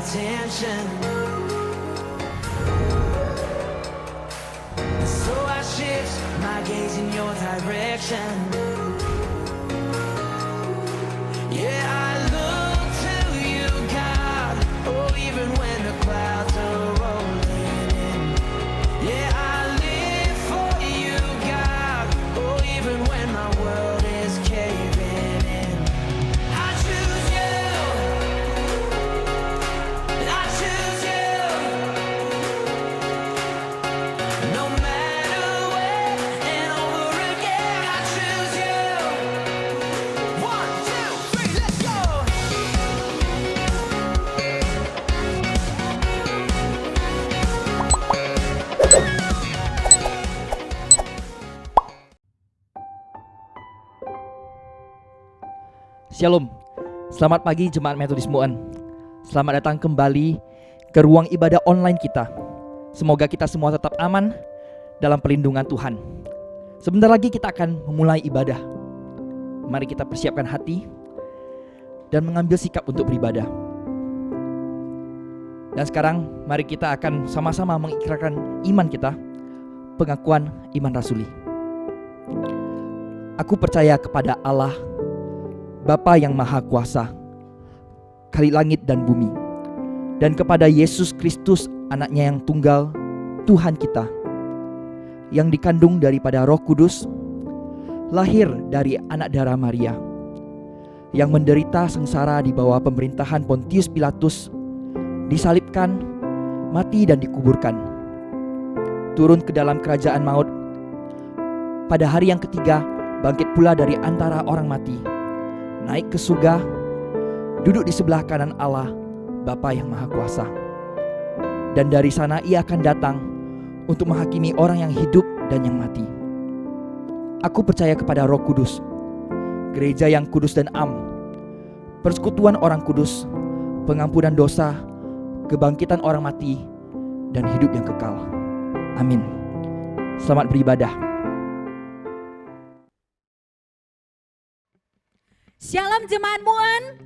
attention. So I shift my gaze in your direction. Yeah, I look to you, God. Oh, even when the clouds are rolling in. Yeah, I live for you, God. Oh, even when my world is caving in. I choose you. I choose you. No matter where and over again, I choose you. 1, 2, 3, let's go. Shalom, selamat pagi Jemaat Metodis Muan. Selamat datang kembali ke ruang ibadah online kita. Semoga kita semua tetap aman dalam perlindungan Tuhan. Sebentar lagi kita akan memulai ibadah. Mari kita persiapkan hati dan mengambil sikap untuk beribadah. Dan sekarang mari kita akan sama-sama mengikrarkan iman kita, pengakuan iman rasuli. Aku percaya kepada Allah, Bapa yang Maha Kuasa, Kali langit dan bumi, dan kepada Yesus Kristus, anaknya yang tunggal, Tuhan kita, yang dikandung daripada Roh Kudus, lahir dari anak darah Maria, yang menderita sengsara di bawah pemerintahan Pontius Pilatus, disalibkan, mati dan dikuburkan, turun ke dalam kerajaan maut, pada hari yang ketiga bangkit pula dari antara orang mati, naik ke surga, duduk di sebelah kanan Allah, Bapa yang Maha Kuasa. Dan dari sana ia akan datang untuk menghakimi orang yang hidup dan yang mati. Aku percaya kepada Roh Kudus, gereja yang kudus dan am, persekutuan orang kudus, pengampunan dosa, kebangkitan orang mati, dan hidup yang kekal. Amin. Selamat beribadah. Shalom Jemaat Muan.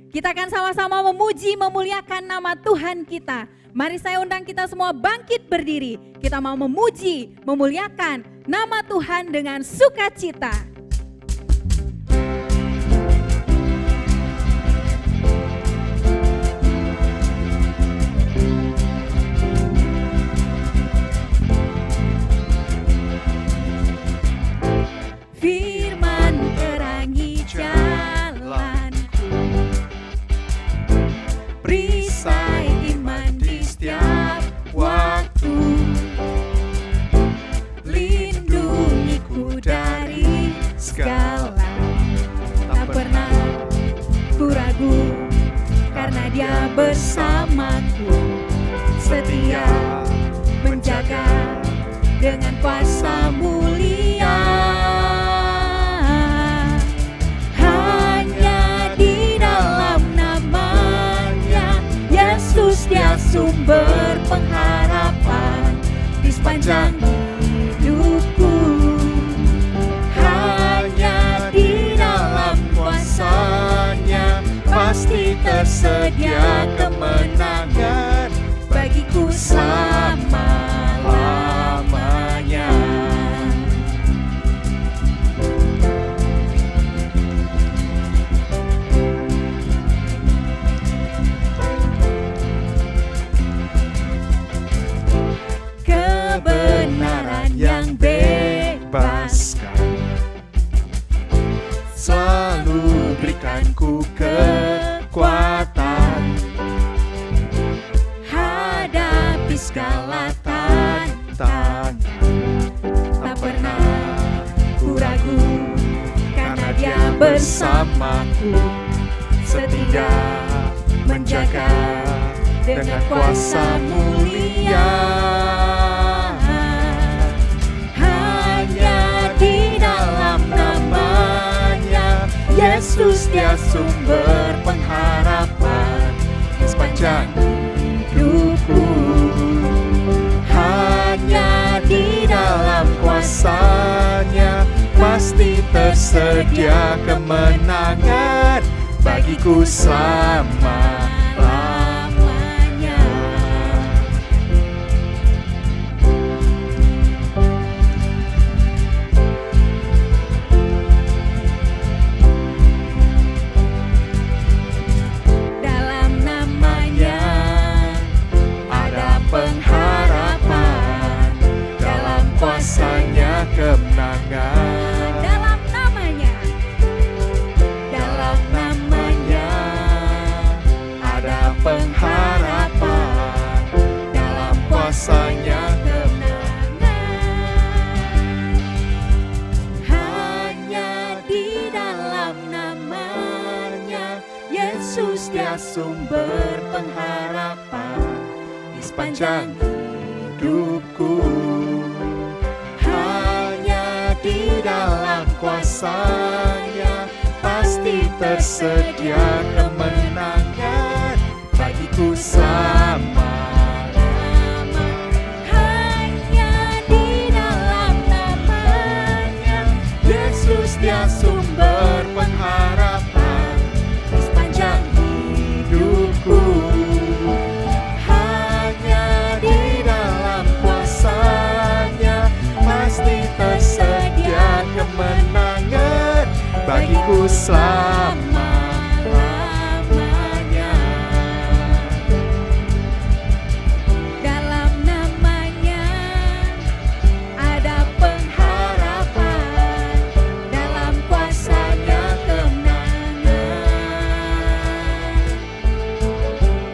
Kita akan sama-sama memuji, memuliakan nama Tuhan kita. Mari saya undang kita semua bangkit berdiri. Kita mau memuji, memuliakan nama Tuhan dengan sukacita. Firman terangi jalanku, perisai iman di setiap waktu, lindungiku dari segala. Tak pernah ku ragu, karena Dia bersamaku, setia menjaga dengan kuasa mulia. Dia sumber pengharapan di sepanjang hidupku. Hanya di dalam kuasa-Nya pasti tersedia kemenangan bagiku selama-lamanya. Kebenaran yang bebaskan selalu berikanku kekuatan hadapi segala tantangan. Tak pernah ku ragu, karena Dia bersamaku, setia menjaga dengan kuasa mulia. Yesus Dia sumber pengharapan sepanjang hidupku. Hanya di dalam kuasa-Nya pasti tersedia kemenangan bagiku selama-lamanya. Yesus dia sumber pengharapan di sepanjang hidupku. Hanya di dalam kuasa-Nya pasti tersedia kemenangan bagiku selama-lamanya. Hanya di dalam nama-Nya Yesus dia sumber pengharapan di sepanjang hidupku. Hanya di dalam kuasa-Nya pasti tersedia kemenangan bagiku selama-lamanya. dalam nama-Nya ada pengharapan, dalam kuasa-Nya kemenangan.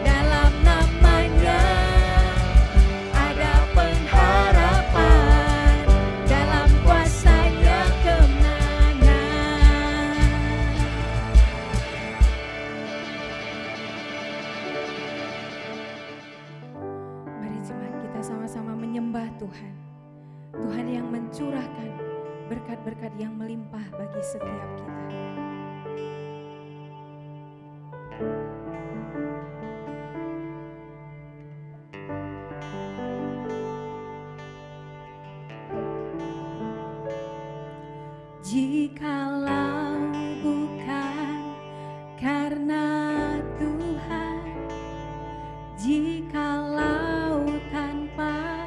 Dalam nama-Nya ada pengharapan, dalam kuasa-Nya kemenangan. Mari jemaat kita sama-sama menyembah Tuhan. Tuhan yang mencurahkan berkat-berkat yang melimpah bagi setiap kita. Jikalau bukan karena Tuhan, jikalau tanpa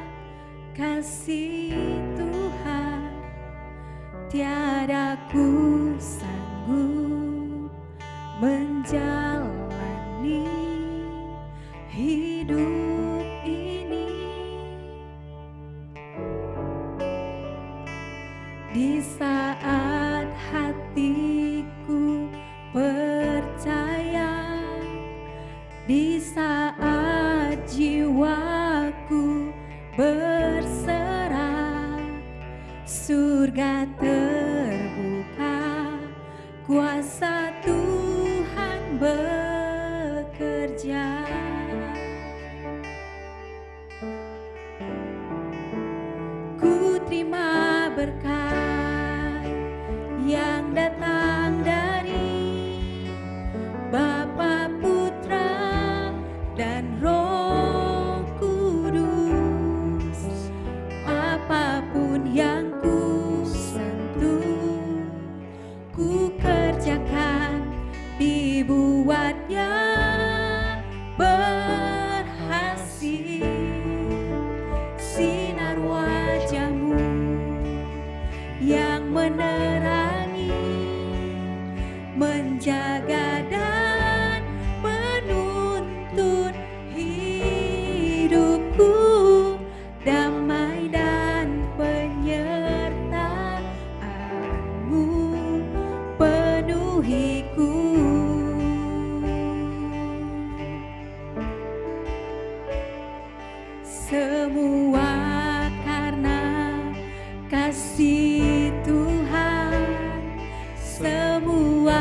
kasih Tuhan, tiada ku sanggup menjalani hidup ini. Di saat hatiku percaya, di saat jiwaku berserah, surga terbuka, kuasa Tuhan bekerja. Ku terima berkat yang datang dari Bapa, Putra, dan Roh Kudus. Apapun yang ku sentuh, ku kerjakan, dibuatnya berhasil. Sinar wajah-Mu yang menerangi, menjaga dan menuntun hidupku, damai dan penyertaan-Mu penuhiku. Semua karena kasih Tuhan, semua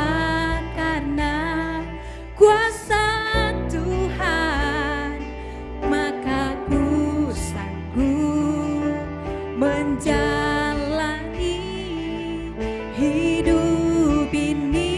karena kuasa Tuhan, maka ku sanggup menjalani hidup ini.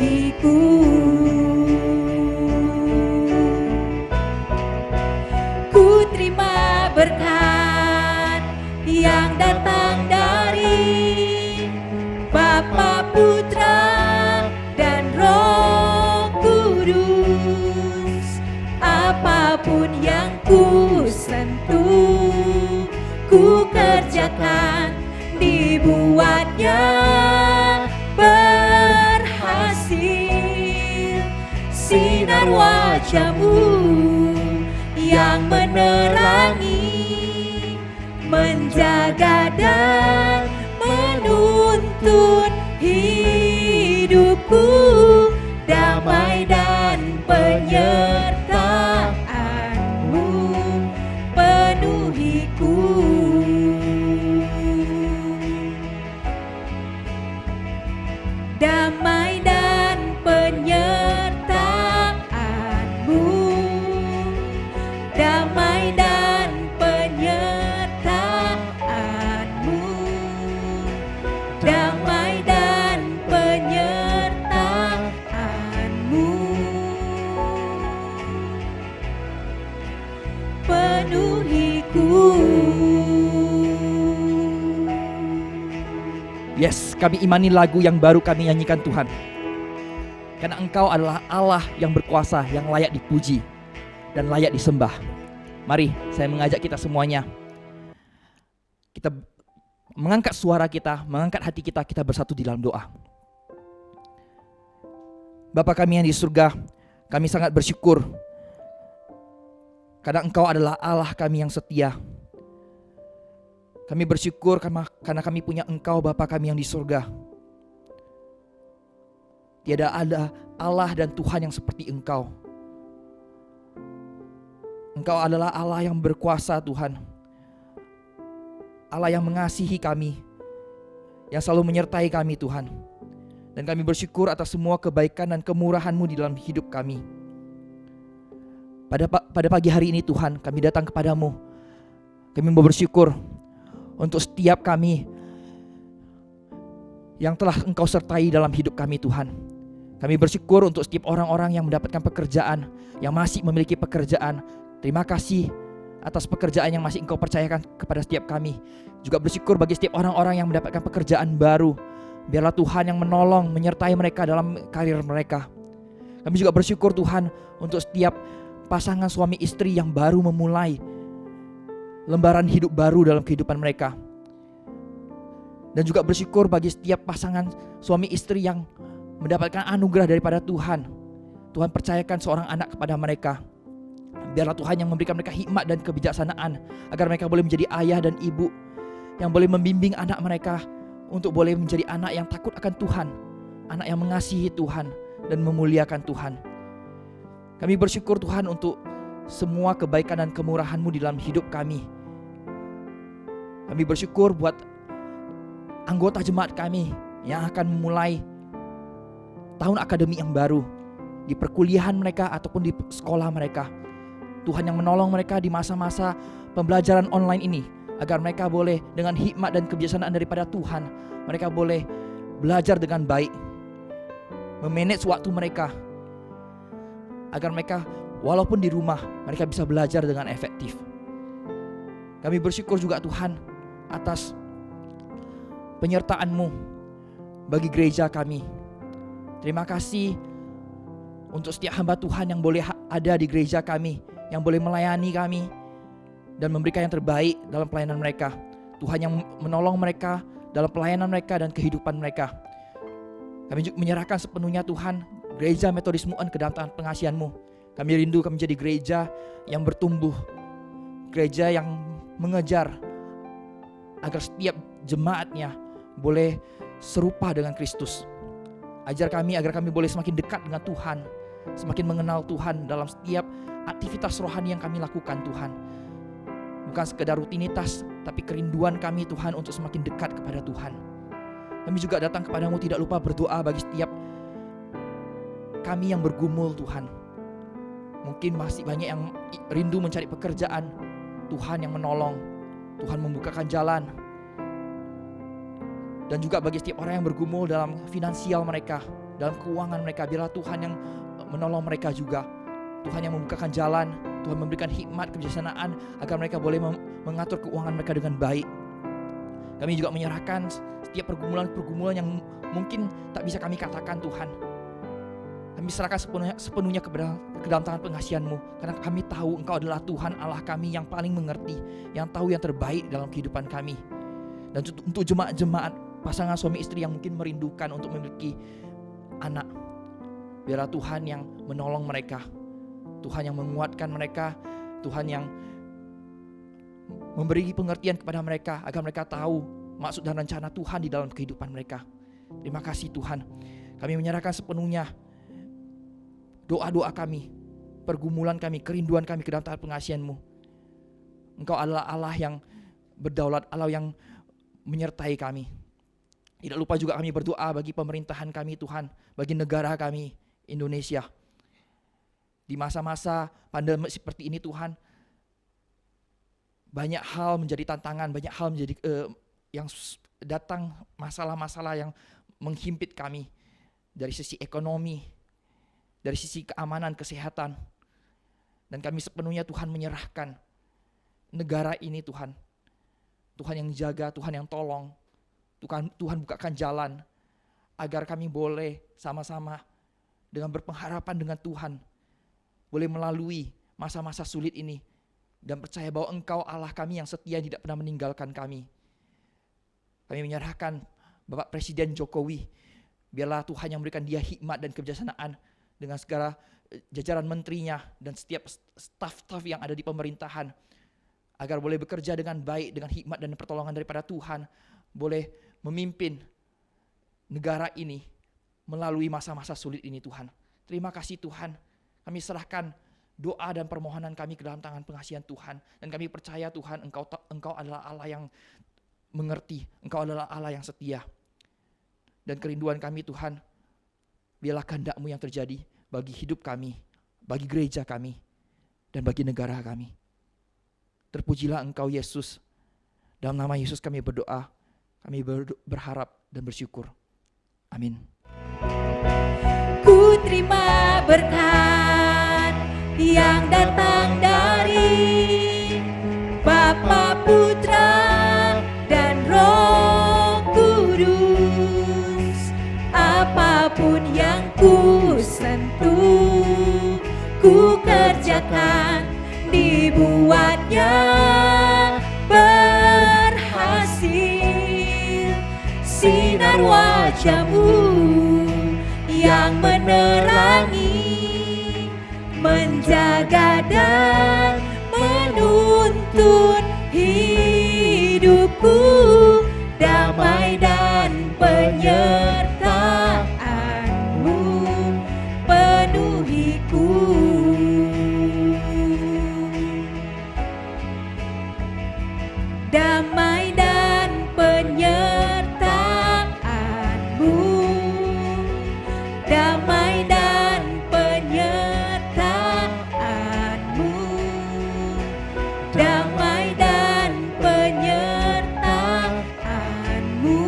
penuhiku. Ku terima berkat yang datang dari Bapa, Putra, dan Roh Kudus. Apapun yang ku sentuh, ku kerjakan, dibuatnya berhasil. Sinar wajah-Mu yang menerangi, menjaga dan menuntun hidupku. Damai dan penyertaan-Mu penuhiku. Damai dan penyertaan-Mu, damai dan penyertaan-Mu, damai dan penyertaan-Mu penuhiku. Yes, kami imani lagu yang baru kami nyanyikan Tuhan. Karena Engkau adalah Allah yang berkuasa, yang layak dipuji dan layak disembah. Mari, saya mengajak kita semuanya. Kita mengangkat suara kita, mengangkat hati kita, kita bersatu di dalam doa. Bapa kami yang di surga, kami sangat bersyukur karena Engkau adalah Allah kami yang setia. Kami bersyukur karena kami punya Engkau, Bapa kami yang di surga. Tiada ada Allah dan Tuhan yang seperti Engkau. Engkau adalah Allah yang berkuasa, Tuhan. Allah yang mengasihi kami, yang selalu menyertai kami, Tuhan. Dan kami bersyukur atas semua kebaikan dan kemurahan-Mu di dalam hidup kami. Pada pagi hari ini, Tuhan, kami datang kepadamu. Kami mau bersyukur untuk setiap kami yang telah Engkau sertai dalam hidup kami, Tuhan. Kami bersyukur untuk setiap orang-orang yang mendapatkan pekerjaan, yang masih memiliki pekerjaan. Terima kasih atas pekerjaan yang masih Engkau percayakan kepada setiap kami. Juga bersyukur bagi setiap orang-orang yang mendapatkan pekerjaan baru. Biarlah Tuhan yang menolong, menyertai mereka dalam karir mereka. Kami juga bersyukur Tuhan untuk setiap pasangan suami istri yang baru memulai lembaran hidup baru dalam kehidupan mereka. Dan juga bersyukur bagi setiap pasangan suami istri yang mendapatkan anugerah daripada Tuhan. Tuhan percayakan seorang anak kepada mereka. Biarlah Tuhan yang memberikan mereka hikmat dan kebijaksanaan, agar mereka boleh menjadi ayah dan ibu yang boleh membimbing anak mereka untuk boleh menjadi anak yang takut akan Tuhan, anak yang mengasihi Tuhan dan memuliakan Tuhan. Kami bersyukur Tuhan untuk semua kebaikan dan kemurahan-Mu di dalam hidup kami. Kami bersyukur buat anggota jemaat kami yang akan memulai tahun akademik yang baru di perkuliahan mereka ataupun di sekolah mereka. Tuhan yang menolong mereka di masa-masa pembelajaran online ini, agar mereka boleh dengan hikmat dan kebijaksanaan daripada Tuhan, mereka boleh belajar dengan baik, memanage waktu mereka, agar mereka walaupun di rumah mereka bisa belajar dengan efektif. Kami bersyukur juga Tuhan atas penyertaan-Mu bagi gereja kami. Terima kasih untuk setiap hamba Tuhan yang boleh ada di gereja kami, yang boleh melayani kami dan memberikan yang terbaik dalam pelayanan mereka. Tuhan yang menolong mereka dalam pelayanan mereka dan kehidupan mereka. Kami juga menyerahkan sepenuhnya Tuhan Gereja Metodis Mu'en ke dalam tangan pengasihan-Mu. Kami rindu kami menjadi gereja yang bertumbuh, gereja yang mengejar agar setiap jemaatnya boleh serupa dengan Kristus. Ajar kami agar kami boleh semakin dekat dengan Tuhan, semakin mengenal Tuhan dalam setiap aktivitas rohani yang kami lakukan Tuhan. Bukan sekedar rutinitas, tapi kerinduan kami Tuhan untuk semakin dekat kepada Tuhan. Kami juga datang kepadamu tidak lupa berdoa bagi setiap kami yang bergumul Tuhan. Mungkin masih banyak yang rindu mencari pekerjaan. Tuhan yang menolong, Tuhan membukakan jalan. Dan juga bagi setiap orang yang bergumul dalam finansial mereka, dalam keuangan mereka, biarlah Tuhan yang menolong mereka juga. Tuhan yang membukakan jalan, Tuhan memberikan hikmat, kebijaksanaan agar mereka boleh mengatur keuangan mereka dengan baik. Kami juga menyerahkan setiap pergumulan-pergumulan yang mungkin tak bisa kami katakan Tuhan. Kami serahkan sepenuhnya ke dalam tangan pengasihan-Mu, karena kami tahu Engkau adalah Tuhan Allah kami yang paling mengerti, yang tahu yang terbaik dalam kehidupan kami. Dan untuk jemaat-jemaat, pasangan suami istri yang mungkin merindukan untuk memiliki anak, biarlah Tuhan yang menolong mereka, Tuhan yang menguatkan mereka, Tuhan yang memberi pengertian kepada mereka agar mereka tahu maksud dan rencana Tuhan di dalam kehidupan mereka. Terima kasih Tuhan. Kami menyerahkan sepenuhnya doa-doa kami, pergumulan kami, kerinduan kami ke dalam tangan pengasihan-Mu. Engkau adalah Allah yang berdaulat, Allah yang menyertai kami. Tidak lupa juga kami berdoa bagi pemerintahan kami Tuhan, bagi negara kami Indonesia. Di masa-masa pandemi seperti ini Tuhan, banyak hal menjadi tantangan, banyak hal menjadi yang datang, masalah-masalah yang menghimpit kami dari sisi ekonomi, dari sisi keamanan, kesehatan. Dan kami sepenuhnya Tuhan menyerahkan negara ini Tuhan. Tuhan yang jaga, Tuhan yang tolong. Tuhan bukakan jalan agar kami boleh sama-sama dengan berpengharapan dengan Tuhan boleh melalui masa-masa sulit ini dan percaya bahwa Engkau Allah kami yang setia yang tidak pernah meninggalkan kami. Kami menyerahkan Bapak Presiden Jokowi, biarlah Tuhan yang memberikan dia hikmat dan kebijaksanaan dengan segala jajaran menterinya dan setiap staf-staf yang ada di pemerintahan, agar boleh bekerja dengan baik, dengan hikmat dan pertolongan daripada Tuhan, boleh memimpin negara ini melalui masa-masa sulit ini Tuhan. Terima kasih Tuhan. Kami serahkan doa dan permohonan kami ke dalam tangan pengasihan Tuhan. Dan kami percaya Tuhan Engkau adalah Allah yang mengerti. Engkau adalah Allah yang setia. Dan kerinduan kami Tuhan, biarlah kehendak-Mu yang terjadi bagi hidup kami, bagi gereja kami, dan bagi negara kami. Terpujilah Engkau Yesus. Dalam nama Yesus kami berdoa. Kami berharap dan bersyukur. Amin. Ku terima berkat yang datang dari Bapa, Putra, dan Roh Kudus. Apapun yang ku sentuh, ku kerjakan, dibuatnya berhasil. Sinar wajah-Mu yang menerangi, menjaga dan menuntun hidupku, damai dan penyertaan-Mu penuhiku. Damai dan penyertaan-Mu, damai dan penyertaan-Mu, damai dan penyertaan-Mu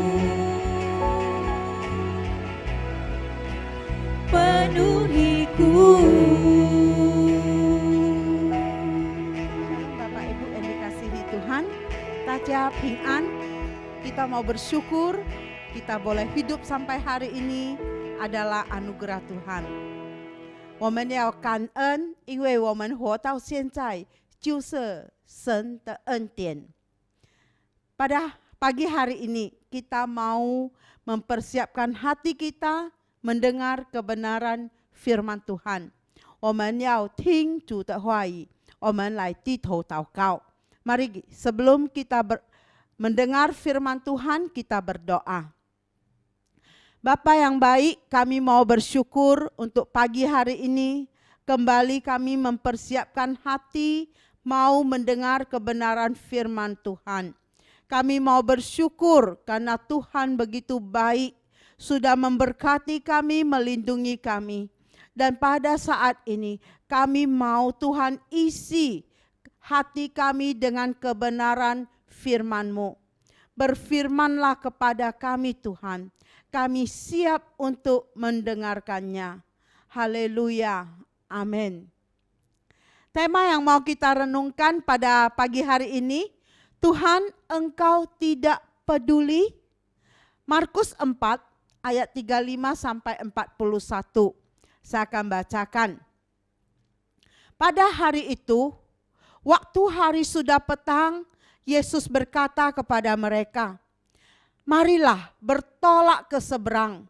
penuhiku. Bapak Ibu yang dikasihi Tuhan, Taja Ping An, kita mau bersyukur kita boleh hidup sampai hari ini adalah anugerah Tuhan. 我们要感恩，因为我们活到现在就是神的恩典。Pada pagi hari ini kita mau mempersiapkan hati kita mendengar kebenaran firman Tuhan. 我们要听主的话语，我们来低头祷告。Mari sebelum kita mendengar firman Tuhan, kita berdoa. Bapa yang baik, kami mau bersyukur untuk pagi hari ini. Kembali kami mempersiapkan hati, mau mendengar kebenaran firman Tuhan. Kami mau bersyukur karena Tuhan begitu baik, sudah memberkati kami, melindungi kami. Dan pada saat ini, kami mau Tuhan isi hati kami dengan kebenaran firman-Mu. Berfirmanlah kepada kami Tuhan, kami siap untuk mendengarkannya. Haleluya, amin. Tema yang mau kita renungkan pada pagi hari ini, Tuhan Engkau tidak peduli. Markus 4 ayat 35 sampai 41. Saya akan bacakan. Pada hari itu, waktu hari sudah petang, Yesus berkata kepada mereka, "Marilah bertolak ke seberang."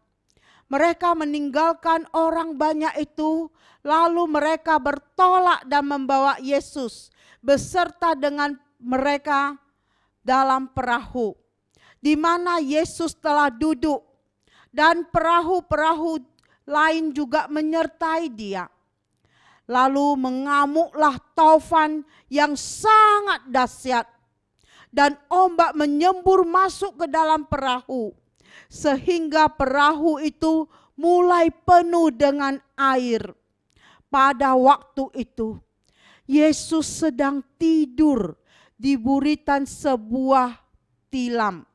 Mereka meninggalkan orang banyak itu, lalu mereka bertolak dan membawa Yesus beserta dengan mereka dalam perahu, di mana Yesus telah duduk, dan perahu-perahu lain juga menyertai dia. Lalu mengamuklah taufan yang sangat dahsyat, dan ombak menyembur masuk ke dalam perahu, sehingga perahu itu mulai penuh dengan air. Pada waktu itu, Yesus sedang tidur di buritan sebuah tilam.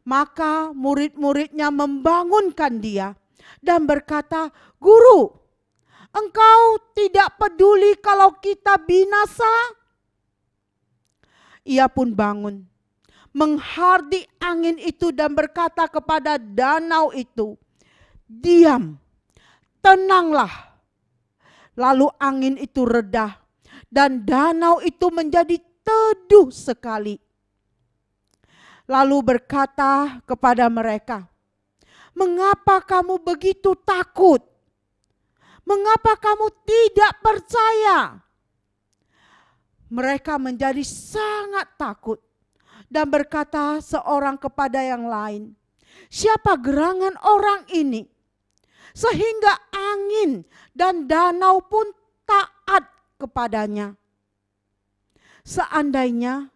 Maka murid-muridnya membangunkan dia dan berkata, "Guru, Engkau tidak peduli kalau kita binasa?" Ia pun bangun, menghardik angin itu dan berkata kepada danau itu, "Diam, tenanglah." Lalu angin itu reda dan danau itu menjadi teduh sekali. Lalu berkata kepada mereka, "Mengapa kamu begitu takut? Mengapa kamu tidak percaya?" Mereka menjadi sangat takut dan berkata seorang kepada yang lain, "Siapa gerangan orang ini, sehingga angin dan danau pun taat kepadanya?" Seandainya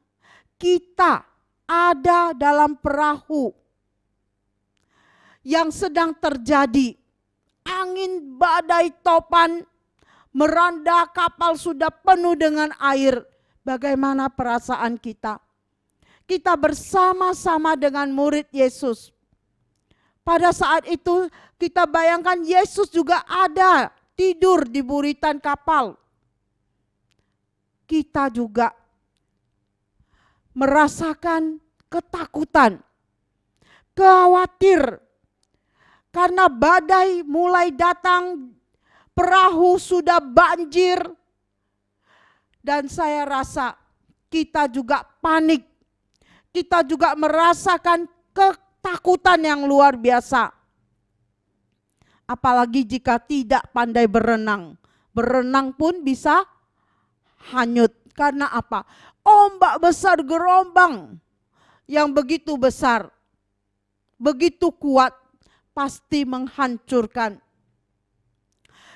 kita ada dalam perahu yang sedang terjadi, angin badai topan meranda, kapal sudah penuh dengan air, bagaimana perasaan kita? Kita bersama-sama dengan murid Yesus. Pada saat itu kita bayangkan Yesus juga ada tidur di buritan kapal. Kita juga merasakan ketakutan, khawatir, karena badai mulai datang, perahu sudah banjir, dan saya rasa kita juga panik. Kita juga merasakan ketakutan yang luar biasa. Apalagi jika tidak pandai berenang. Berenang pun bisa hanyut. Karena apa? Ombak besar, gelombang yang begitu besar, begitu kuat, pasti menghancurkan.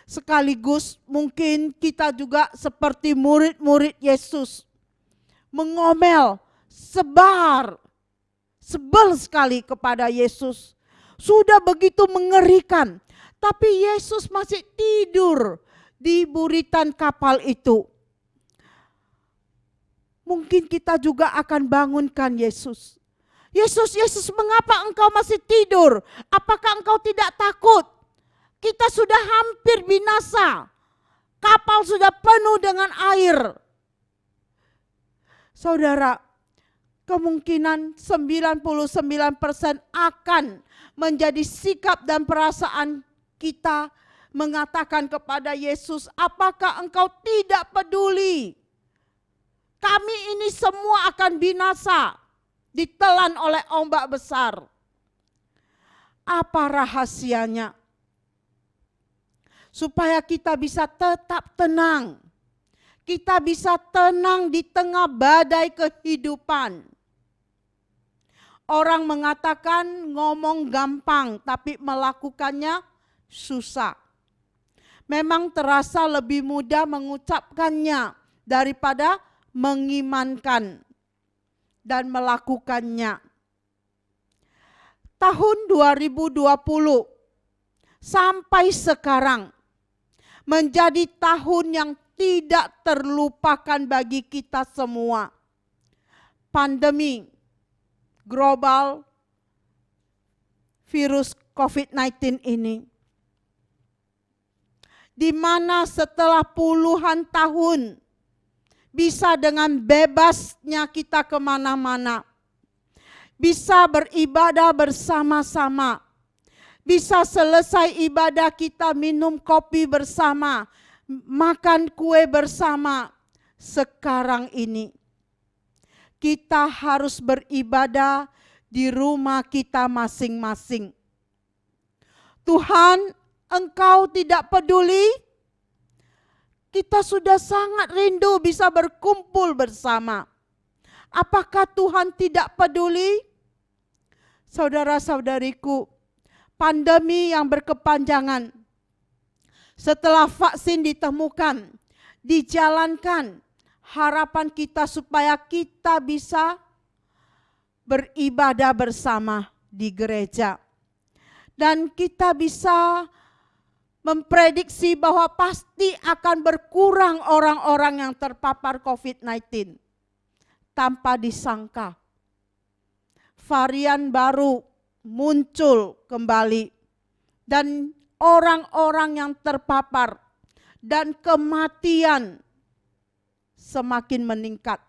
Sekaligus mungkin kita juga seperti murid-murid Yesus, mengomel, sebel sekali kepada Yesus. Sudah begitu mengerikan, tapi Yesus masih tidur di buritan kapal itu. Mungkin kita juga akan bangunkan Yesus. "Yesus, Yesus, mengapa engkau masih tidur? Apakah engkau tidak takut? Kita sudah hampir binasa. Kapal sudah penuh dengan air." Saudara, kemungkinan 99% akan menjadi sikap dan perasaan kita mengatakan kepada Yesus, "Apakah engkau tidak peduli? Kami ini semua akan binasa, ditelan oleh ombak besar." Apa rahasianya? Supaya kita bisa tetap tenang. Kita bisa tenang di tengah badai kehidupan. Orang mengatakan ngomong gampang, tapi melakukannya susah. Memang terasa lebih mudah mengucapkannya daripada mengimankan dan melakukannya. Tahun 2020 sampai sekarang menjadi tahun yang tidak terlupakan bagi kita semua. Pandemi global virus COVID-19 ini. Di mana setelah puluhan tahun bisa dengan bebasnya kita kemana-mana, bisa beribadah bersama-sama, bisa selesai ibadah kita minum kopi bersama, makan kue bersama. Sekarang ini kita harus beribadah di rumah kita masing-masing. Tuhan, Engkau tidak peduli? Kita sudah sangat rindu bisa berkumpul bersama. Apakah Tuhan tidak peduli? Saudara-saudariku, pandemi yang berkepanjangan, setelah vaksin ditemukan, dijalankan, harapan kita supaya kita bisa beribadah bersama di gereja. Dan kita bisa memprediksi bahwa pasti akan berkurang orang-orang yang terpapar COVID-19. Tanpa disangka, varian baru muncul kembali. Dan orang-orang yang terpapar dan kematian semakin meningkat.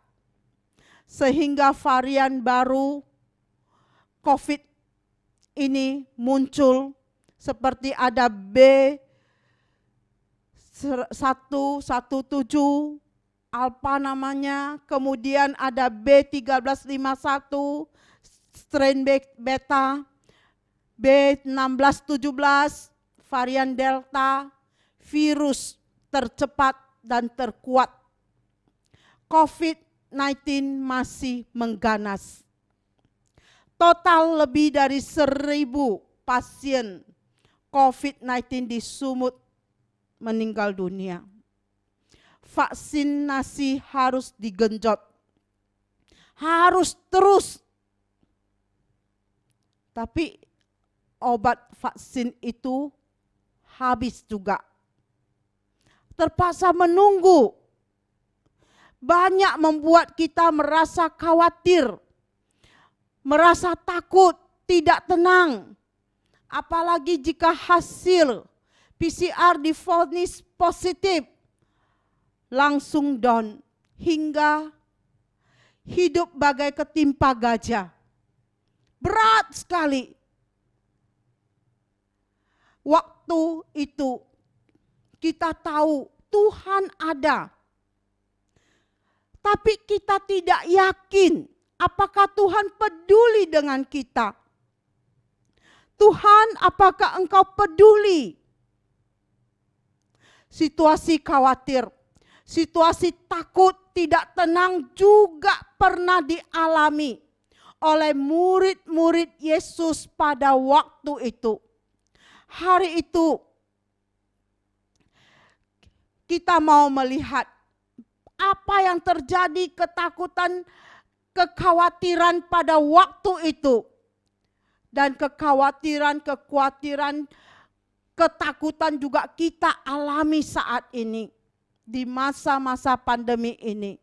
Sehingga varian baru COVID ini muncul seperti ada B117 Alpha namanya, kemudian ada B1351 strain beta, B1617 varian Delta, virus tercepat dan terkuat. COVID-19 masih mengganas. Total lebih dari 1.000 pasien COVID-19 di Sumut meninggal dunia. Vaksinasi harus digenjot. Harus terus. Tapi obat vaksin itu habis juga. Terpaksa menunggu. Banyak membuat kita merasa khawatir, merasa takut, tidak tenang. Apalagi jika hasil PCR divonis positif, langsung down hingga hidup bagai ketimpa gajah. Berat sekali. Waktu itu kita tahu Tuhan ada. Tapi kita tidak yakin apakah Tuhan peduli dengan kita. Tuhan, apakah Engkau peduli? Situasi khawatir, situasi takut, tidak tenang juga pernah dialami oleh murid-murid Yesus pada waktu itu. Hari itu kita mau melihat apa yang terjadi, ketakutan, kekhawatiran pada waktu itu. Dan kekhawatiran, kekhawatiran, ketakutan juga kita alami saat ini. Di masa-masa pandemi ini.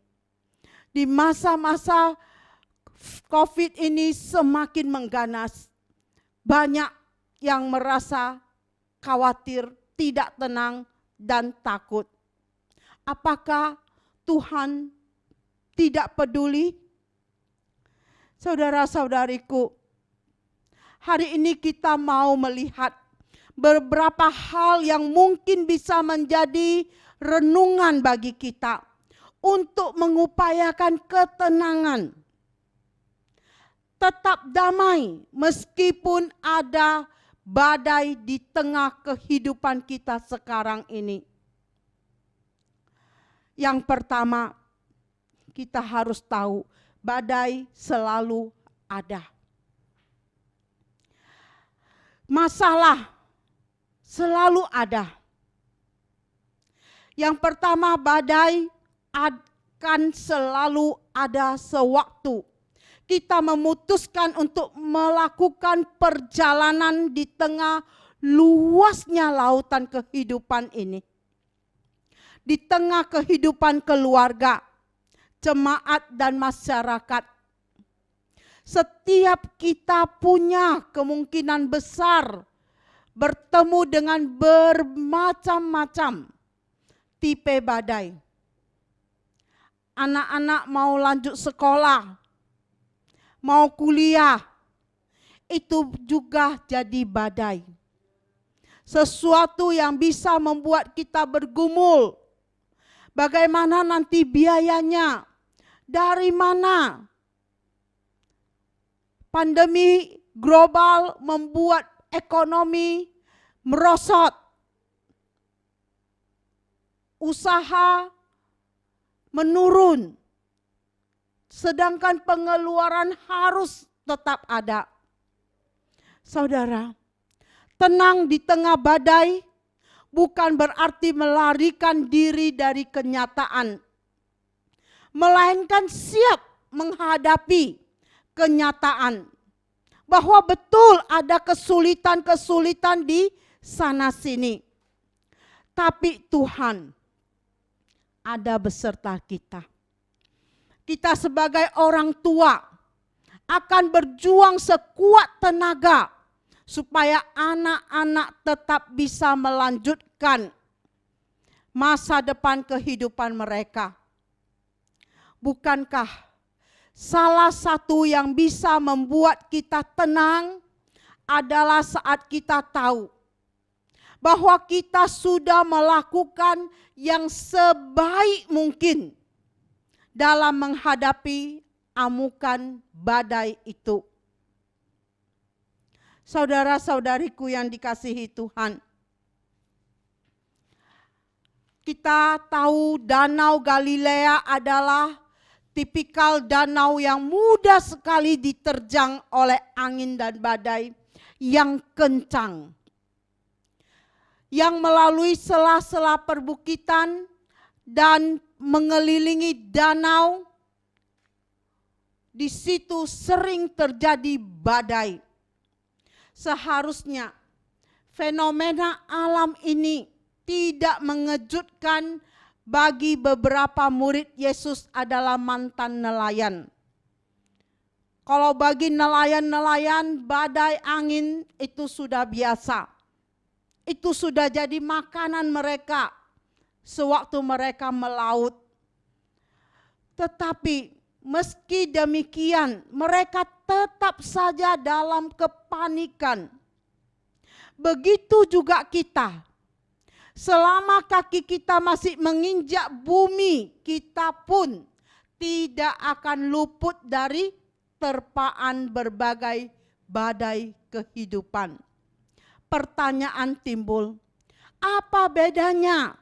Di masa-masa COVID ini semakin mengganas. Banyak yang merasa khawatir, tidak tenang, dan takut. Apakah Tuhan tidak peduli? Saudara-saudariku, hari ini kita mau melihat beberapa hal yang mungkin bisa menjadi renungan bagi kita untuk mengupayakan ketenangan. Tetap damai meskipun ada badai di tengah kehidupan kita sekarang ini. Yang pertama, kita harus tahu badai selalu ada. Masalah selalu ada. Yang pertama, badai akan selalu ada sewaktu kita memutuskan untuk melakukan perjalanan di tengah luasnya lautan kehidupan ini. Di tengah kehidupan keluarga, jemaat dan masyarakat. Setiap kita punya kemungkinan besar bertemu dengan bermacam-macam tipe badai. Anak-anak mau lanjut sekolah, mau kuliah, itu juga jadi badai. Sesuatu yang bisa membuat kita bergumul. Bagaimana nanti biayanya? Dari mana? Pandemi global membuat ekonomi merosot. Usaha menurun. Sedangkan pengeluaran harus tetap ada. Saudara, tenang di tengah badai bukan berarti melarikan diri dari kenyataan, melainkan siap menghadapi kenyataan bahwa betul ada kesulitan-kesulitan di sana sini. Tapi Tuhan ada beserta kita. Kita sebagai orang tua akan berjuang sekuat tenaga supaya anak-anak tetap bisa melanjutkan masa depan kehidupan mereka. Bukankah salah satu yang bisa membuat kita tenang adalah saat kita tahu bahwa kita sudah melakukan yang sebaik mungkin dalam menghadapi amukan badai itu. Saudara-saudariku yang dikasihi Tuhan, kita tahu Danau Galilea adalah tipikal danau yang mudah sekali diterjang oleh angin dan badai yang kencang. Yang melalui sela-sela perbukitan dan mengelilingi danau, di situ sering terjadi badai. Seharusnya fenomena alam ini tidak mengejutkan bagi beberapa murid Yesus adalah mantan nelayan. Kalau bagi nelayan-nelayan badai angin itu sudah biasa. Itu sudah jadi makanan mereka sewaktu mereka melaut. Tetapi meski demikian mereka tetap saja dalam kepanikan. Begitu juga kita. Selama kaki kita masih menginjak bumi, kita pun tidak akan luput dari terpaan berbagai badai kehidupan. Pertanyaan timbul, apa bedanya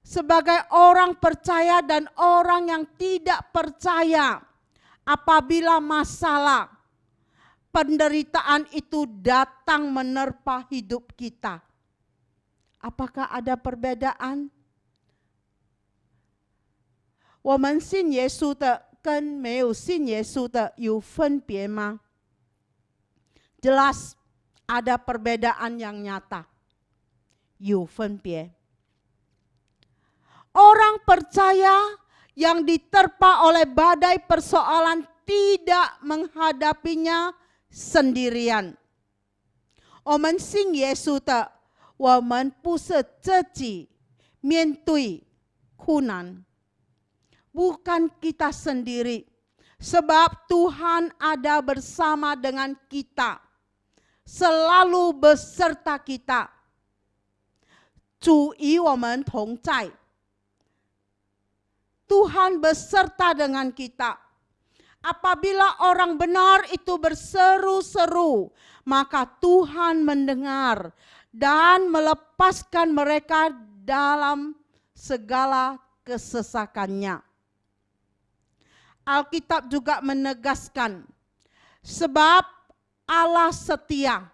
sebagai orang percaya dan orang yang tidak percaya apabila masalah, penderitaan itu datang menerpa hidup kita? Apakah ada perbedaan? 我们信耶稣的跟没有信耶稣的有分别吗？ Jelas ada perbedaan yang nyata. 有分别. Orang percaya yang diterpa oleh badai persoalan tidak menghadapinya sendirian. 我们信耶稣的我们不是自己面对苦难. Bukan kita sendiri. Sebab Tuhan ada bersama dengan kita. Selalu beserta kita. 主与我们同在. Tuhan beserta dengan kita. Apabila orang benar itu berseru-seru, maka Tuhan mendengar dan melepaskan mereka dalam segala kesesakannya. Alkitab juga menegaskan, sebab Allah setia,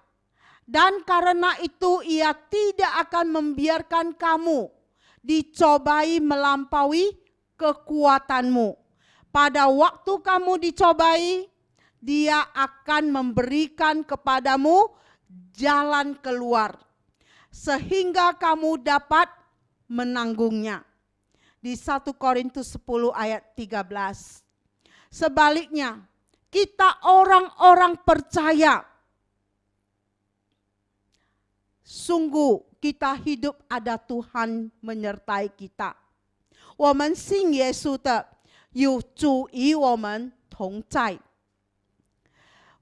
dan karena itu Ia tidak akan membiarkan kamu dicobai melampaui kekuatanmu. Pada waktu kamu dicobai, Dia akan memberikan kepadamu jalan keluar, sehingga kamu dapat menanggungnya. Di 1 Korintus 10 ayat 13. Sebaliknya, kita orang-orang percaya, sungguh kita hidup ada Tuhan menyertai kita. 我们信耶稣的，有主与我们同在。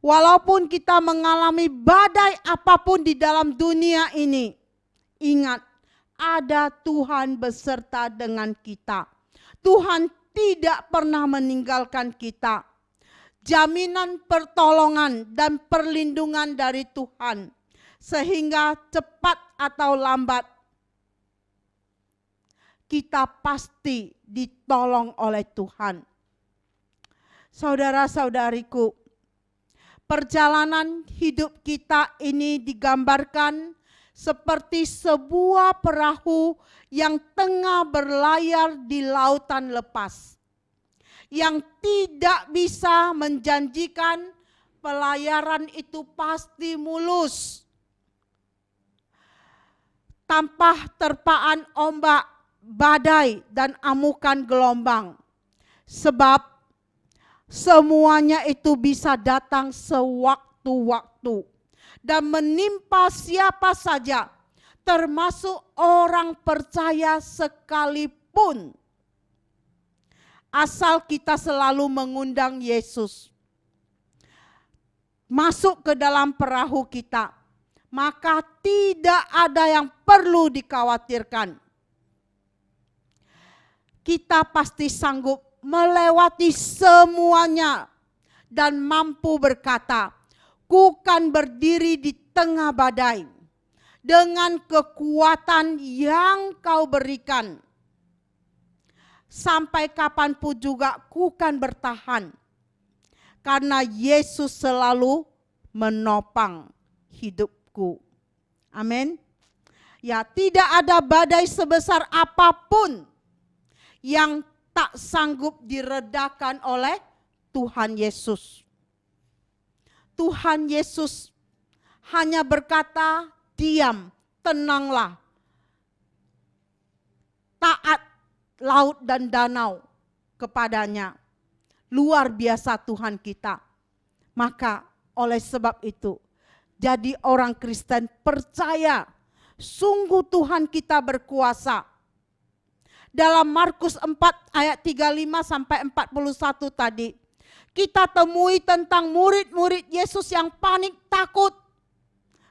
Walaupun kita mengalami badai apapun di dalam dunia ini, ingat, ada Tuhan beserta dengan kita. Tuhan tidak pernah meninggalkan kita. Jaminan pertolongan dan perlindungan dari Tuhan, sehingga cepat atau lambat kita pasti ditolong oleh Tuhan. Saudara-saudariku, perjalanan hidup kita ini digambarkan seperti sebuah perahu yang tengah berlayar di lautan lepas, yang tidak bisa menjanjikan pelayaran itu pasti mulus, tanpa terpaan ombak, badai, dan amukan gelombang. Sebab semuanya itu bisa datang sewaktu-waktu dan menimpa siapa saja, termasuk orang percaya sekalipun. Asal kita selalu mengundang Yesus masuk ke dalam perahu kita, maka tidak ada yang perlu dikhawatirkan. Kita pasti sanggup melewati semuanya dan mampu berkata, "Ku kan berdiri di tengah badai dengan kekuatan yang kau berikan. Sampai kapanpun juga ku kan bertahan, karena Yesus selalu menopang hidupku." Amin. Ya, tidak ada badai sebesar apapun yang tak sanggup diredakan oleh Tuhan Yesus. Tuhan Yesus hanya berkata, "Diam, tenanglah." Taat laut dan danau kepadanya. Luar biasa Tuhan kita. Maka oleh sebab itu, jadi orang Kristen percaya, sungguh Tuhan kita berkuasa. Dalam Markus 4 ayat 35 sampai 41 tadi, kita temui tentang murid-murid Yesus yang panik takut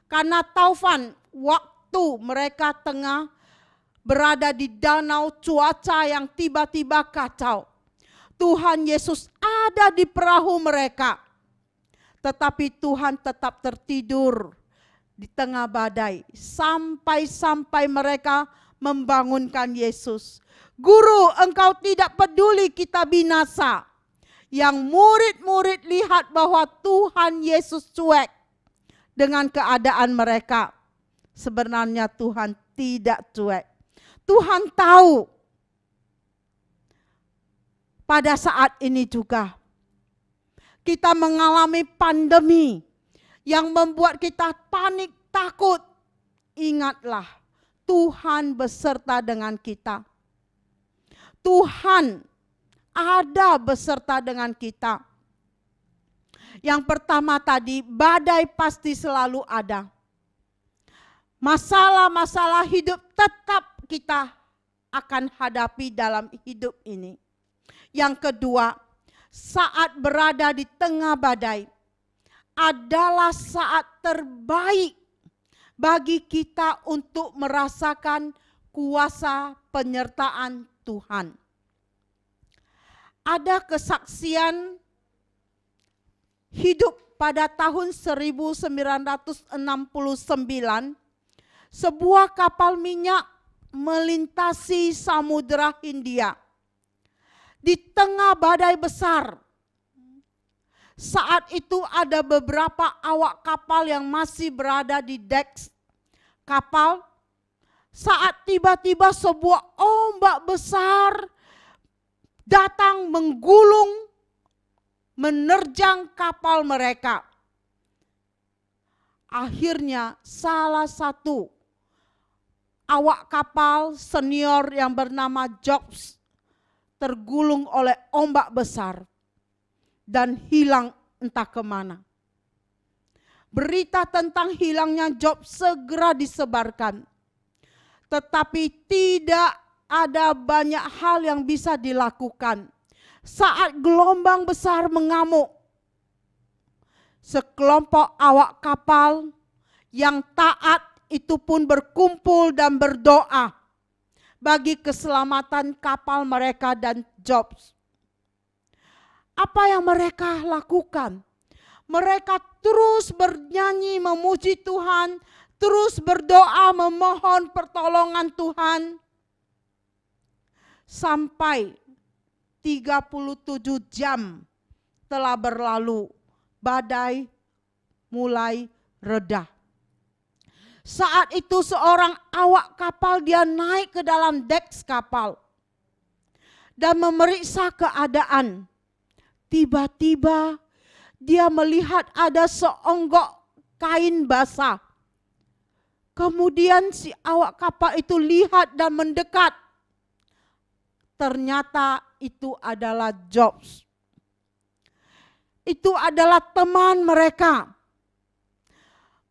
karena taufan waktu mereka tengah berada di danau, cuaca yang tiba-tiba kacau. Tuhan Yesus ada di perahu mereka, tetapi Tuhan tetap tertidur di tengah badai sampai mereka membangunkan Yesus. "Guru, engkau tidak peduli kita binasa." Yang murid-murid lihat bahwa Tuhan Yesus cuek dengan keadaan mereka. Sebenarnya Tuhan tidak cuek. Tuhan tahu pada saat ini juga kita mengalami pandemi yang membuat kita panik takut. Ingatlah, Tuhan beserta dengan kita. Tuhan ada beserta dengan kita. Yang pertama tadi, badai pasti selalu ada. Masalah-masalah hidup tetap kita akan hadapi dalam hidup ini. Yang kedua, saat berada di tengah badai adalah saat terbaik bagi kita untuk merasakan kuasa penyertaan Tuhan. Ada kesaksian hidup pada tahun 1969, sebuah kapal minyak melintasi Samudra Hindia di tengah badai besar. Saat itu ada beberapa awak kapal yang masih berada di dek kapal. Saat tiba-tiba sebuah ombak besar datang menggulung, menerjang kapal mereka. Akhirnya salah satu awak kapal senior yang bernama Jobs tergulung oleh ombak besar dan hilang entah kemana. Berita tentang hilangnya Job segera disebarkan. Tetapi tidak ada banyak hal yang bisa dilakukan. Saat gelombang besar mengamuk, sekelompok awak kapal yang taat itu pun berkumpul dan berdoa bagi keselamatan kapal mereka dan Job. Apa yang mereka lakukan? Mereka terus bernyanyi memuji Tuhan, terus berdoa memohon pertolongan Tuhan. Sampai 37 jam telah berlalu, badai mulai reda. Saat itu seorang awak kapal dia naik ke dalam dek kapal dan memeriksa keadaan. Tiba-tiba dia melihat ada seonggok kain basah. Kemudian si awak kapal itu lihat dan mendekat. Ternyata itu adalah Job. Itu adalah teman mereka.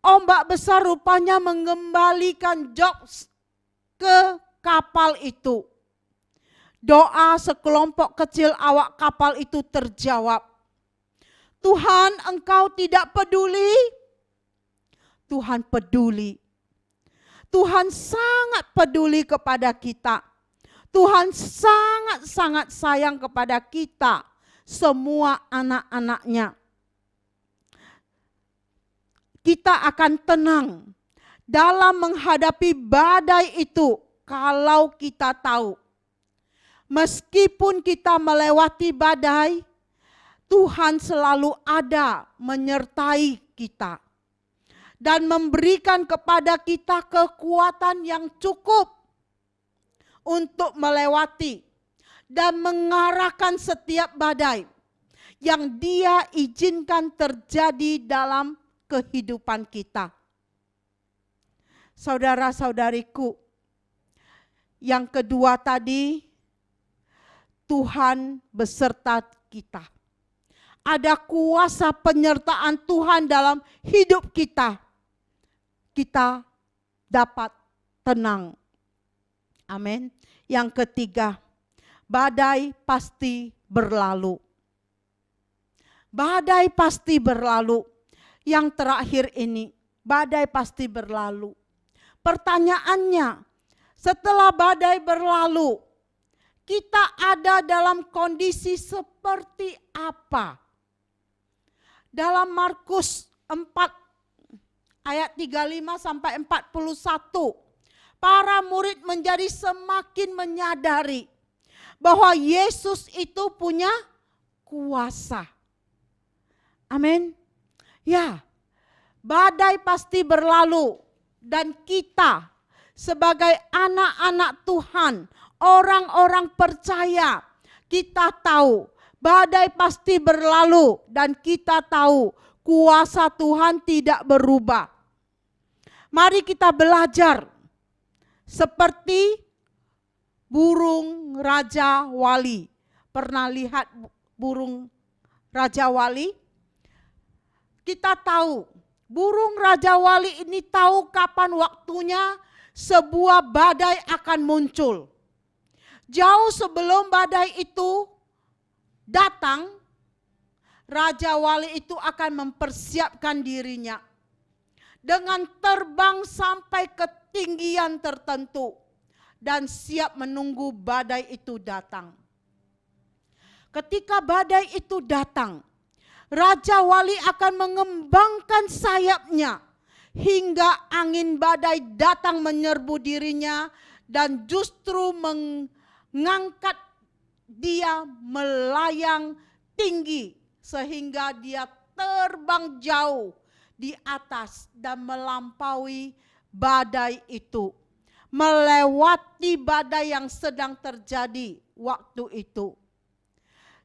Ombak besar rupanya mengembalikan Job ke kapal itu. Doa sekelompok kecil awak kapal itu terjawab. Tuhan, Engkau tidak peduli. Tuhan peduli. Tuhan sangat peduli kepada kita. Tuhan sangat-sangat sayang kepada kita, semua anak-anaknya. Kita akan tenang dalam menghadapi badai itu kalau kita tahu. Meskipun kita melewati badai, Tuhan selalu ada menyertai kita dan memberikan kepada kita kekuatan yang cukup untuk melewati dan mengarahkan setiap badai yang Dia izinkan terjadi dalam kehidupan kita. Saudara-saudariku, yang kedua tadi, Tuhan beserta kita. Ada kuasa penyertaan Tuhan dalam hidup kita. Kita dapat tenang. Amin. Yang ketiga, badai pasti berlalu. Badai pasti berlalu. Yang terakhir ini, badai pasti berlalu. Pertanyaannya, setelah badai berlalu, kita ada dalam kondisi seperti apa? Dalam Markus 4 ayat 35 sampai 41, para murid menjadi semakin menyadari bahwa Yesus itu punya kuasa. Amin. Ya, badai pasti berlalu dan kita sebagai anak-anak Tuhan, orang-orang percaya, kita tahu badai pasti berlalu dan kita tahu kuasa Tuhan tidak berubah. Mari kita belajar seperti burung Raja Wali. Pernah lihat burung Raja Wali? Kita tahu burung Raja Wali ini tahu kapan waktunya sebuah badai akan muncul. Jauh sebelum badai itu datang, Raja Wali itu akan mempersiapkan dirinya dengan terbang sampai ketinggian tertentu dan siap menunggu badai itu datang. Ketika badai itu datang, Raja Wali akan mengembangkan sayapnya hingga angin badai datang menyerbu dirinya dan justru mengangkat dia melayang tinggi sehingga dia terbang jauh di atas dan melampaui badai itu. Melewati badai yang sedang terjadi waktu itu.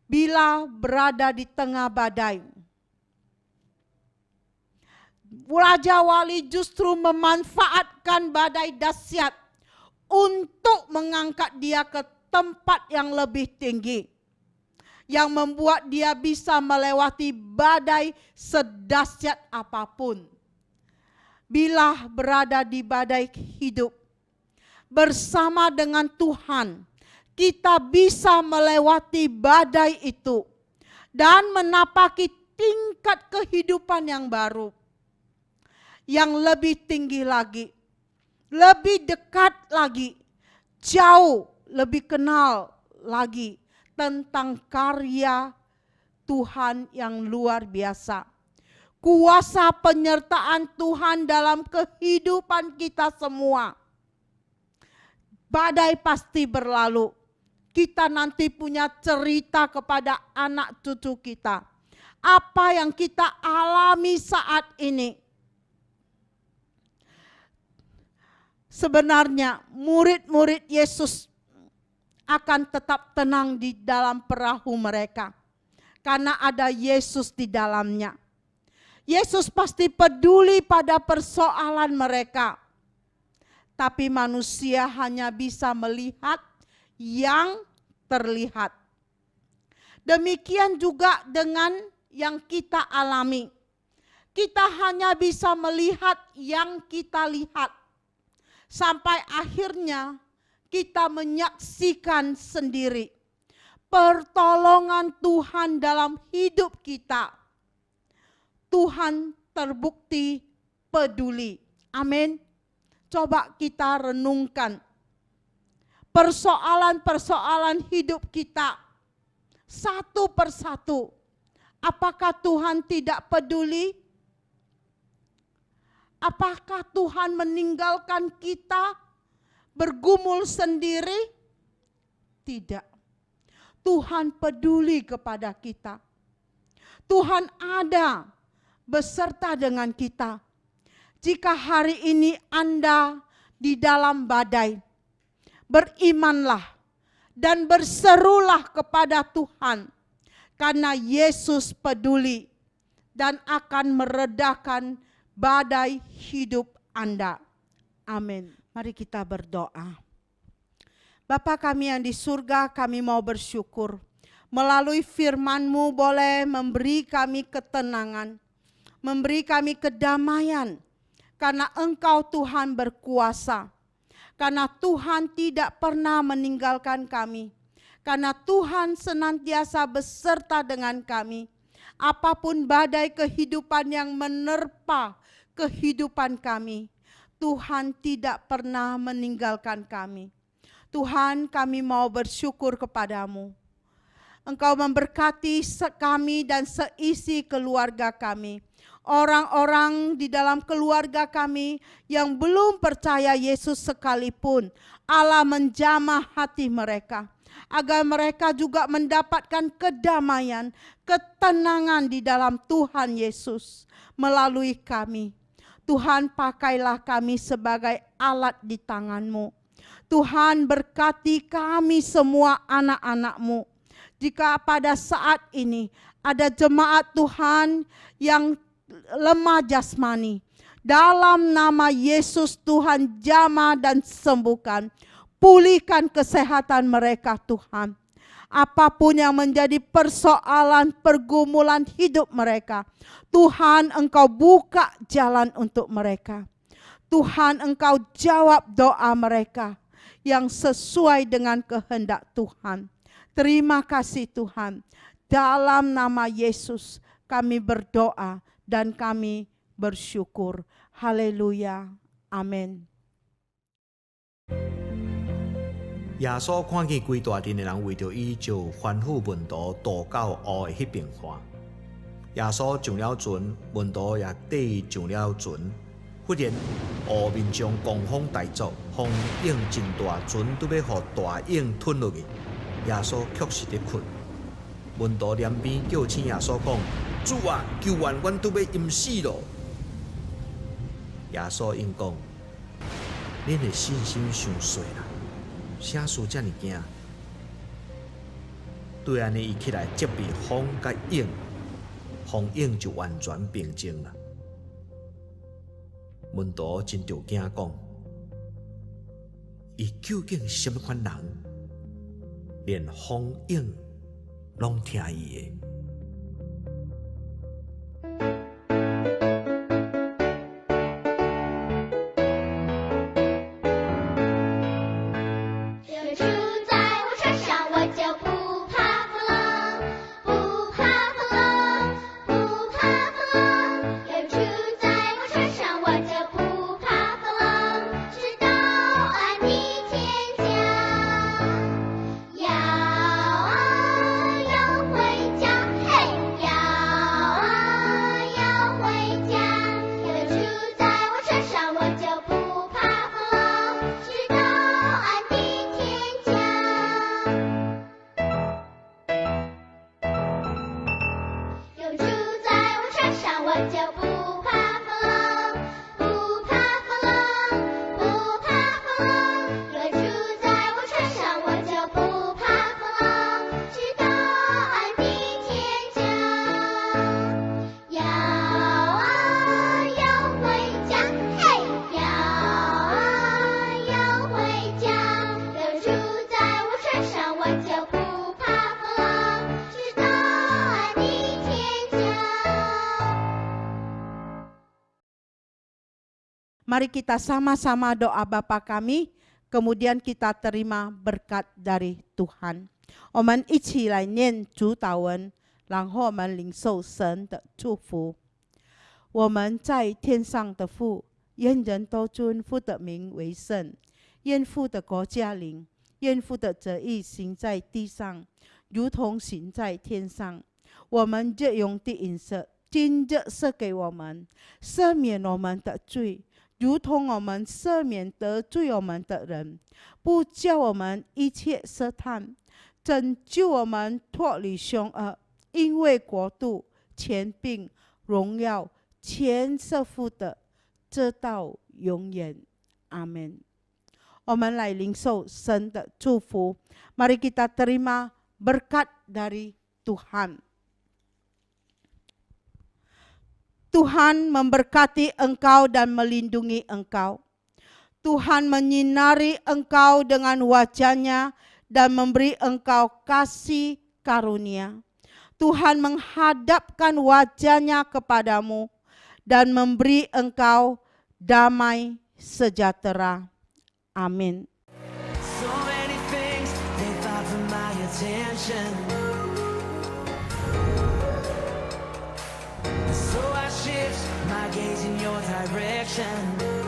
Bila berada di tengah badai, Raja Wali justru memanfaatkan badai dahsyat untuk mengangkat dia ke tempat yang lebih tinggi. yang membuat dia bisa melewati badai sedahsyat apapun. Bila berada di badai hidup bersama dengan Tuhan, kita bisa melewati badai itu dan menapaki tingkat kehidupan yang baru, yang lebih tinggi lagi, lebih dekat lagi, jauh lebih kenal lagi tentang karya Tuhan yang luar biasa. Kuasa penyertaan Tuhan dalam kehidupan kita semua. Badai pasti berlalu. Kita nanti punya cerita kepada anak cucu kita. Apa yang kita alami saat ini. Sebenarnya murid-murid Yesus akan tetap tenang di dalam perahu mereka. Karena ada Yesus di dalamnya. Yesus pasti peduli pada persoalan mereka. Tapi manusia hanya bisa melihat yang terlihat. Demikian juga dengan yang kita alami. Kita hanya bisa melihat yang kita lihat. Sampai akhirnya kita menyaksikan sendiri pertolongan Tuhan dalam hidup kita. Tuhan terbukti peduli. Amin. Coba kita renungkan persoalan-persoalan hidup kita satu persatu. Apakah Tuhan tidak peduli? Apakah Tuhan meninggalkan kita bergumul sendiri? Tidak. Tuhan peduli kepada kita. Tuhan ada beserta dengan kita. Jika hari ini Anda di dalam badai, berimanlah dan berserulah kepada Tuhan, karena Yesus peduli dan akan meredakan badai hidup Anda. Amin. Mari kita berdoa. Bapa kami yang di surga, kami mau bersyukur. Melalui firman-Mu boleh memberi kami ketenangan, memberi kami kedamaian, karena Engkau Tuhan berkuasa. Karena Tuhan tidak pernah meninggalkan kami. Karena Tuhan senantiasa beserta dengan kami. Apapun badai kehidupan yang menerpa kehidupan kami, Tuhan tidak pernah meninggalkan kami. Tuhan, kami mau bersyukur kepadamu. Engkau memberkati kami dan seisi keluarga kami. Orang-orang di dalam keluarga kami yang belum percaya Yesus sekalipun, Allah menjamah hati mereka. Agar mereka juga mendapatkan kedamaian, ketenangan di dalam Tuhan Yesus melalui kami. Tuhan, pakailah kami sebagai alat di tangan-Mu. Tuhan, berkati kami semua anak-anak-Mu. Jika pada saat ini ada jemaat Tuhan yang lemah jasmani, dalam nama Yesus Tuhan jamah dan sembuhkan. Pulihkan kesehatan mereka Tuhan. Apapun yang menjadi persoalan pergumulan hidup mereka, Tuhan Engkau buka jalan untuk mereka. Tuhan Engkau jawab doa mereka yang sesuai dengan kehendak Tuhan. Terima kasih Tuhan. Dalam nama Yesus kami berdoa dan kami bersyukur. Haleluya. Amin. 耶稣看见规大阵的人为着伊就吩咐门徒渡到湖的迄边看。耶稣上了船，门徒也缀伊上了船。忽然，湖面上狂风大作，风影真大，船拄要互大影吞落去。耶稣却是伫困。门徒连边叫醒耶稣讲：“主啊，救援！阮拄要淹死咯！”耶稣应讲：“恁的信心伤细啦。” 啥事这么惊？对安尼，伊起来接避风甲影，风影就完全平静了。门徒真着惊讲：伊究竟是什么款人？连风影拢听伊的。有主在我身上，我就不怕风浪，不怕风浪，不怕风浪。有主在我身上，我就不怕风浪，直到安的天降。要回家，嘿，要回家。有主在我身上，我就不怕风浪，直到安的天降。有主在我身上，我就不怕风浪，不怕风浪，不怕风浪。有主在我身上，我就不怕风浪，直到安的天降。要回家，嘿，要回家。有主在我身上，我就不怕风浪，直到安的天降。Mari kita sama-sama doa Bapa kami, kemudian kita terima berkat dari Tuhan. 我们一起来念主祷文，然后我们领受神的祝福。我们在天上的父，愿人都尊父的名为圣，愿父的国降临，愿父的旨意行在地上，如同行在天上。我们日用的饮食，今日赐给我们，赦免我们的罪，如同我们赦免得罪我们的人，不叫我们一切试探，拯救我们脱离凶恶，因为国度、权柄、荣耀，全是父的，直到永远。阿们。我们来领受神的祝福。Mari kita terima berkat dari Tuhan. Tuhan memberkati engkau dan melindungi engkau. Tuhan menyinari engkau dengan wajah-Nya dan memberi engkau kasih karunia. Tuhan menghadapkan wajah-Nya kepadamu dan memberi engkau damai sejahtera. Amin. So many things they thought for my attention. So I shift my gaze in your direction.